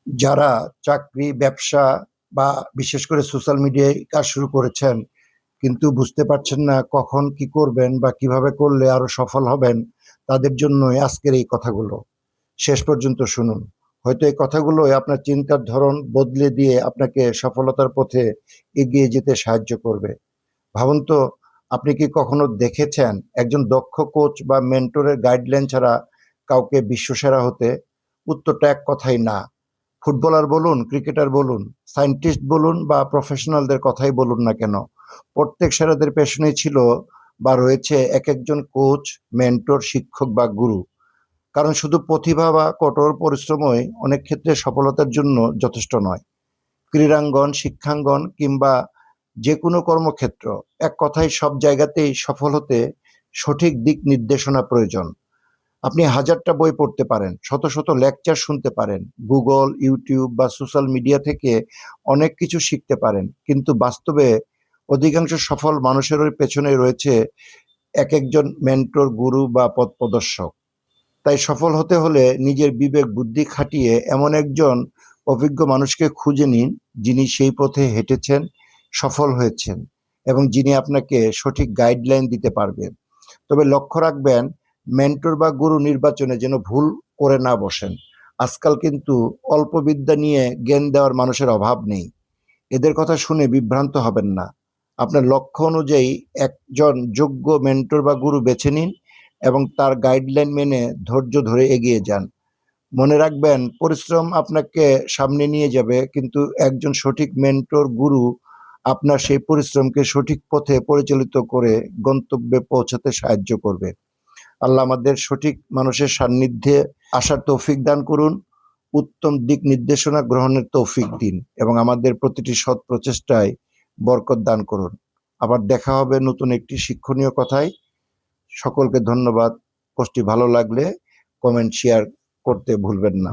যারা চাকরি, ব্যবসা বা বিশেষ করে সোশ্যাল মিডিয়ায় কাজ শুরু করেছেন কিন্তু বুঝতে পারছেন না কখন কি করবেন বা কিভাবে করলে আরো সফল হবেন, তাদের জন্যই আজকের এই কথাগুলো। শেষ পর্যন্ত শুনুন। হয়তো এই কথাগুলোই আপনার চিন্তার ধরন বদলে দিয়ে আপনাকে সফলতার পথে এগিয়ে যেতে সাহায্য করবে। ভাবুন তো, আপনি কি কখনো দেখেছেন একজন দক্ষ কোচ বা মেন্টরের গাইডলাইন ছাড়া কাউকে বিশ্বসেরা হতে? উত্তরটা এক কথাই না। ফুটবলার বলুন, ক্রিকেটার বলুন, সায়েন্টিস্ট বলুন বা প্রফেশনালদের কথাই বলুন না কেন, প্রত্যেক সেরাদের পেছনেই ছিল বা রয়েছে এক একজন কোচ, মেন্টর, শিক্ষক বা গুরু। কারণ শুধু প্রতিভা বা কঠোর পরিশ্রমই অনেক ক্ষেত্রে সফলতার জন্য যথেষ্ট নয়। ক্রীড়াঙ্গন, শিক্ষাঙ্গন কিংবা যে কোনো কর্মক্ষেত্র, এক কথায় সব জায়গাতেই সফল হতে সঠিক দিক নির্দেশনা প্রয়োজন। আপনি হাজারটা বই পড়তে পারেন, শত শত লেকচার শুনতে পারেন, গুগল, ইউটিউব বা সোশ্যাল মিডিয়া থেকে অনেক কিছু শিখতে পারেন, কিন্তু বাস্তবে অধিকাংশ সফল মানুষের পেছনে রয়েছে এক একজন মেন্টর, গুরু বা পথ প্রদর্শক। তাই সফল হতে হলে নিজের বিবেক বুদ্ধি খাটিয়ে এমন একজন অভিজ্ঞ মানুষকে খুঁজে নিন, যিনি সেই পথে হেঁটেছেন, সফল হয়েছেন এবং যিনি আপনাকে সঠিক গাইডলাইন দিতে পারবেন। তবে লক্ষ্য রাখবেন, মেন্টর বা গুরু নির্বাচনে যেন ভুল করে না বসেন। আজকাল কিন্তু অল্প বিদ্যা নিয়ে জ্ঞান দেওয়ার মানুষের অভাব নেই। এদের কথা শুনে বিভ্রান্ত হবেন না। আপনার লক্ষ্য অনুযায়ী একজন যোগ্য মেন্টর বা গুরু বেছে নিন এবং তার গাইডলাইন মেনে ধৈর্য ধরে এগিয়ে যান। মনে রাখবেন, পরিশ্রম আপনাকে সামনে নিয়ে যাবে, কিন্তু একজন সঠিক মেন্টর, গুরু আপনার সেই পরিশ্রমকে সঠিক পথে পরিচালিত করে গন্তব্যে পৌঁছাতে সাহায্য করবে। আল্লাহ আমাদের সঠিক মানুষের সান্নিধ্যে আসার তৌফিক দান করুন, উত্তম দিক নির্দেশনা গ্রহণের তৌফিক দিন এবং আমাদের প্রতিটি সৎ প্রচেষ্টায় বরকত দান করুন। আবার দেখা হবে নতুন একটি শিক্ষণীয় কথায়। সকলকে ধন্যবাদ। পোস্টটি ভালো লাগলে কমেন্ট, শেয়ার করতে ভুলবেন না।